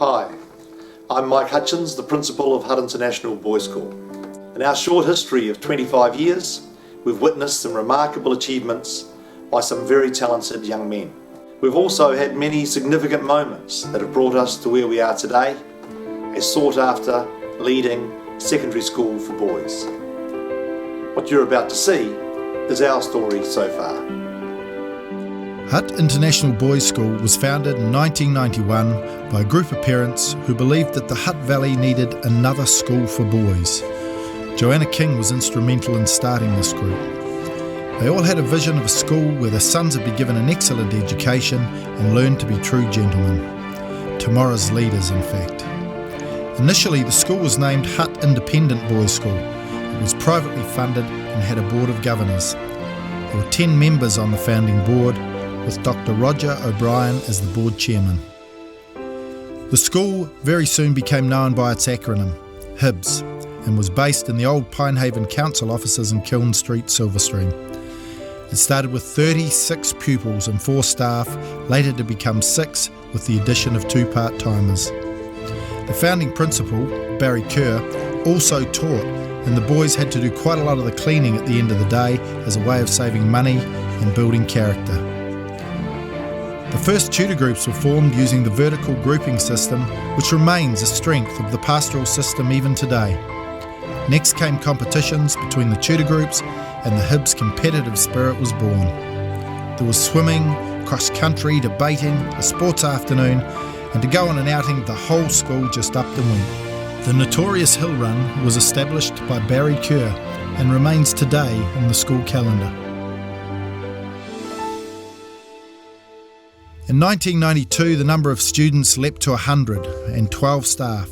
Hi, I'm Mike Hutchins, the Principal of Hutt International Boys School. In our short history of 25 years, we've witnessed some remarkable achievements by some very talented young men. We've also had many significant moments that have brought us to where we are today, a sought after, leading secondary school for boys. What you're about to see is our story so far. Hutt International Boys School was founded in 1991 by a group of parents who believed that the Hutt Valley needed another school for boys. Joanna King was instrumental in starting this group. They all had a vision of a school where their sons would be given an excellent education and learn to be true gentlemen. Tomorrow's leaders, in fact. Initially, the school was named Hutt Independent Boys School. It was privately funded and had a board of governors. There were 10 members on the founding board, with Dr. Roger O'Brien as the board chairman. The school very soon became known by its acronym, HIBS, and was based in the old Pinehaven Council offices in Kiln Street, Silverstream. It started with 36 pupils and 4 staff, later to become 6 with the addition of 2 part-timers. The founding principal, Barry Kerr, also taught, and the boys had to do quite a lot of the cleaning at the end of the day as a way of saving money and building character. The first tutor groups were formed using the vertical grouping system, which remains a strength of the pastoral system even today. Next came competitions between the tutor groups, and the HIBS competitive spirit was born. There was swimming, cross-country, debating, a sports afternoon, and to go on an outing, the whole school just upped and went. The notorious Hill Run was established by Barry Kerr and remains today in the school calendar. In 1992, the number of students leapt to 100 and 12 staff.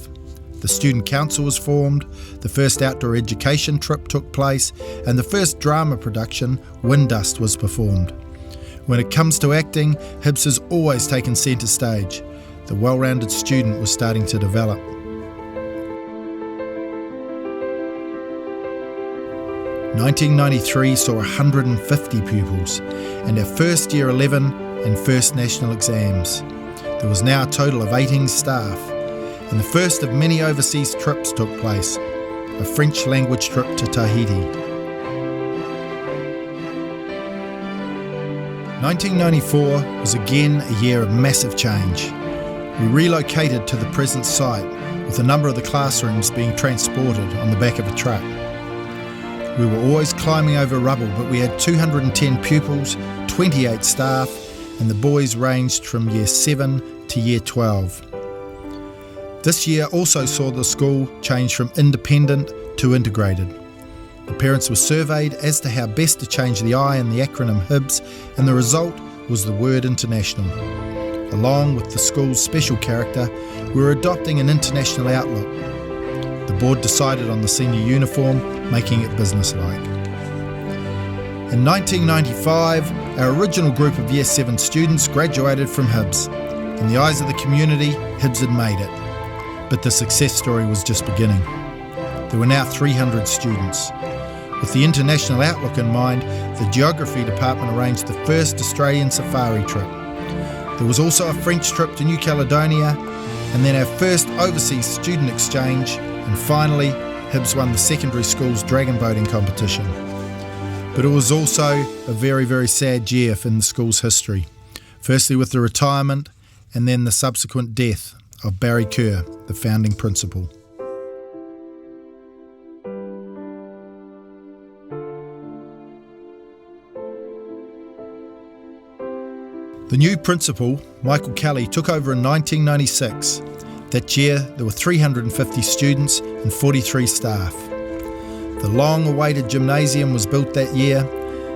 The Student Council was formed, the first outdoor education trip took place, and the first drama production, Windust, was performed. When it comes to acting, HIBS has always taken centre stage. The well-rounded student was starting to develop. 1993 saw 150 pupils, and our first year 11 and first national exams. There was now a total of 18 staff, and the first of many overseas trips took place, a French language trip to Tahiti. 1994 was again a year of massive change. We relocated to the present site, with a number of the classrooms being transported on the back of a truck. We were always climbing over rubble, but we had 210 pupils, 28 staff, and the boys ranged from year 7 to year 12. This year also saw the school change from independent to integrated. The parents were surveyed as to how best to change the I in the acronym HIBS, and the result was the word international. Along with the school's special character, we were adopting an international outlook. The board decided on the senior uniform, making it businesslike. In 1995, our original group of Year 7 students graduated from HIBS. In the eyes of the community, HIBS had made it. But the success story was just beginning. There were now 300 students. With the international outlook in mind, the Geography Department arranged the first Australian safari trip. There was also a French trip to New Caledonia, and then our first overseas student exchange, and finally, HIBS won the secondary school's dragon boating competition. But it was also a very, very sad year in the school's history. Firstly with the retirement, and then the subsequent death of Barry Kerr, the founding principal. The new principal, Michael Kelly, took over in 1996. That year, there were 350 students and 43 staff. The long-awaited gymnasium was built that year,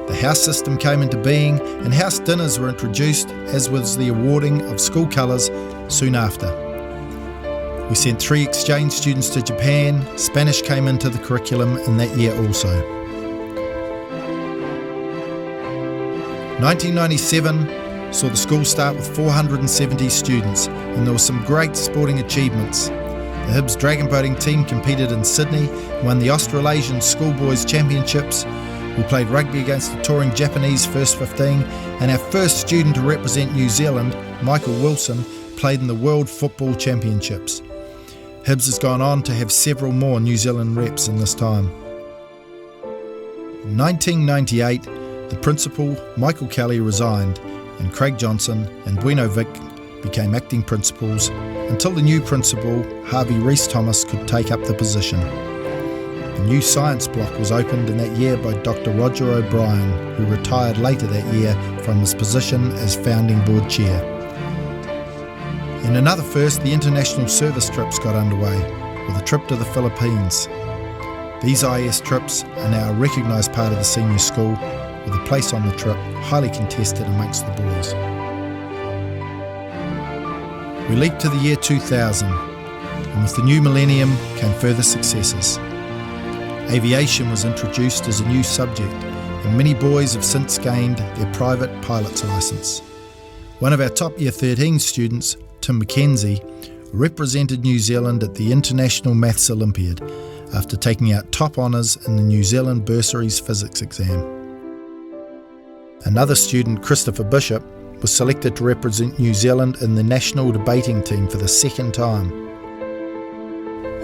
the house system came into being, and house dinners were introduced, as was the awarding of school colours soon after. We sent 3 exchange students to Japan. Spanish came into the curriculum in that year also. 1997 saw the school start with 470 students, and there were some great sporting achievements. The HIBS dragon boating team competed in Sydney and won the Australasian Schoolboys Championships. We played rugby against the touring Japanese First 15, and our first student to represent New Zealand, Michael Wilson, played in the World Football Championships. HIBS has gone on to have several more New Zealand reps in this time. In 1998, the principal, Michael Kelly, resigned and Craig Johnson and Bueno Vic became acting principals until the new principal, Harvey Rees-Thomas, could take up the position. The new science block was opened in that year by Dr. Roger O'Brien, who retired later that year from his position as founding board chair. In another first, the international service trips got underway with a trip to the Philippines. These IS trips are now a recognised part of the senior school, with a place on the trip highly contested amongst the boys. We leap to the year 2000, and with the new millennium came further successes. Aviation was introduced as a new subject, and many boys have since gained their private pilot's licence. One of our top Year 13 students, Tim McKenzie, represented New Zealand at the International Maths Olympiad after taking out top honours in the New Zealand Bursaries physics exam. Another student, Christopher Bishop, was selected to represent New Zealand in the national debating team for the second time.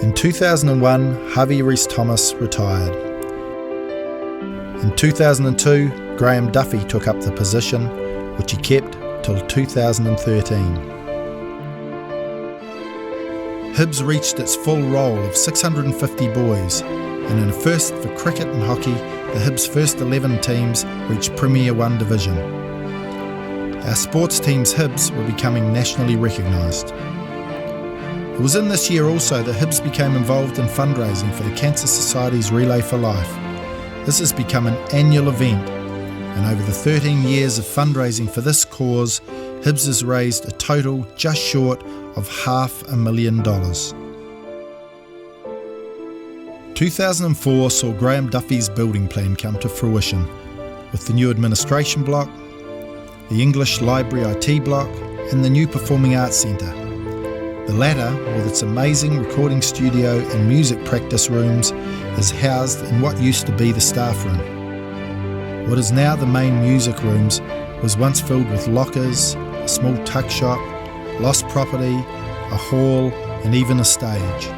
In 2001, Harvey Rees-Thomas retired. In 2002, Graham Duffy took up the position, which he kept till 2013. HIBS reached its full roll of 650 boys, and in a first for cricket and hockey, the HIBS first 11 teams reached Premier 1 division. Our sports teams HIBS were becoming nationally recognised. It was in this year also that HIBS became involved in fundraising for the Cancer Society's Relay for Life. This has become an annual event, and over the 13 years of fundraising for this cause, HIBS has raised a total just short of $500,000. 2004 saw Graham Duffy's building plan come to fruition, with the new administration block, the English Library IT block, and the new Performing Arts Centre. The latter, with its amazing recording studio and music practice rooms, is housed in what used to be the staff room. What is now the main music rooms was once filled with lockers, a small tuck shop, lost property, a hall, and even a stage.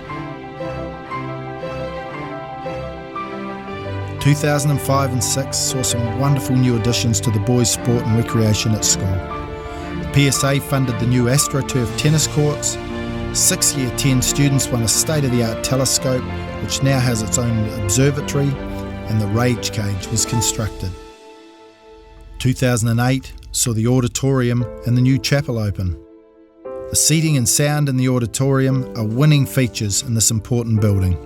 2005 and 6 saw some wonderful new additions to the boys' sport and recreation at school. The PSA funded the new AstroTurf tennis courts. 6 Year 10 students won a state-of-the-art telescope, which now has its own observatory, and the Rage Cage was constructed. 2008 saw the auditorium and the new chapel open. The seating and sound in the auditorium are winning features in this important building.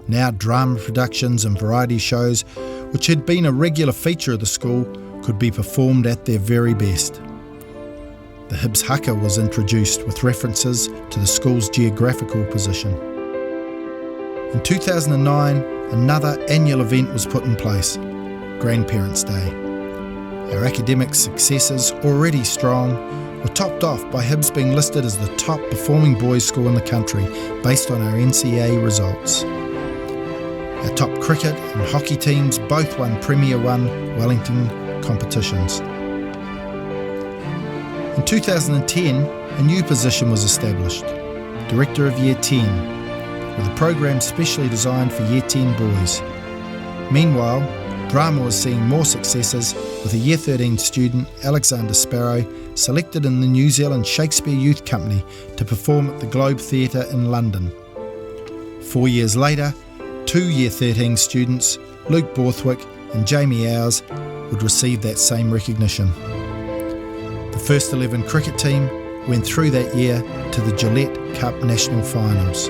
Now drama productions and variety shows, which had been a regular feature of the school, could be performed at their very best. The HIBS haka was introduced with references to the school's geographical position. In 2009, another annual event was put in place, Grandparents' Day. Our academic successes, already strong, were topped off by HIBS being listed as the top performing boys' school in the country based on our NCA results. Our top cricket and hockey teams both won Premier 1 Wellington competitions. In 2010, a new position was established, Director of Year 10, with a program specially designed for Year 10 boys. Meanwhile, drama was seeing more successes, with a Year 13 student, Alexander Sparrow, selected in the New Zealand Shakespeare Youth Company to perform at the Globe Theatre in London. 4 years later, 2 Year 13 students, Luke Borthwick and Jamie Owers, would receive that same recognition. The first 11 cricket team went through that year to the Gillette Cup National Finals.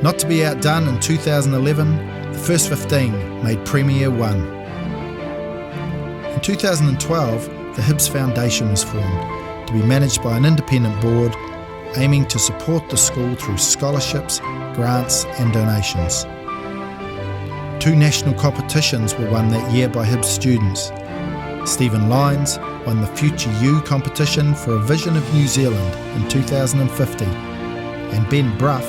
Not to be outdone, in 2011, the first 15 made Premier 1. In 2012, the HIBS Foundation was formed, to be managed by an independent board, aiming to support the school through scholarships, grants and donations. 2 national competitions were won that year by HIBS students. Stephen Lyons won the Future You competition for a Vision of New Zealand in 2050, and Ben Bruff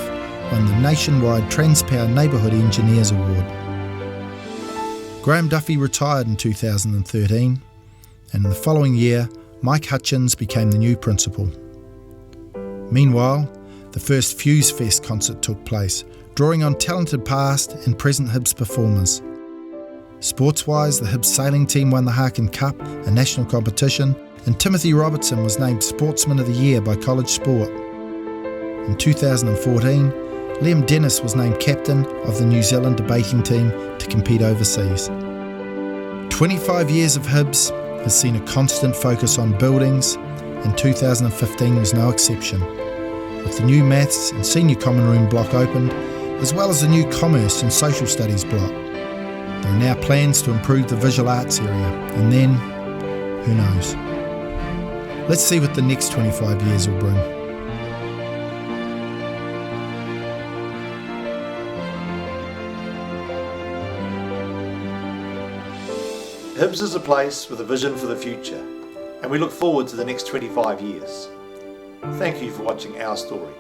won the nationwide Transpower Neighbourhood Engineers Award. Graham Duffy retired in 2013, and in the following year, Mike Hutchins became the new principal. Meanwhile, the first Fuse Fest concert took place, drawing on talented past and present HIBS performers. Sports-wise, the HIBS sailing team won the Harkin Cup, a national competition, and Timothy Robertson was named Sportsman of the Year by College Sport. In 2014, Liam Dennis was named captain of the New Zealand debating team to compete overseas. 25 years of HIBS has seen a constant focus on buildings, and 2015 was no exception. With the new Maths and Senior Common Room block opened, as well as the new Commerce and Social Studies block. There are now plans to improve the Visual Arts area, and then, who knows? Let's see what the next 25 years will bring. HIBS is a place with a vision for the future, and we look forward to the next 25 years. Thank you for watching our story.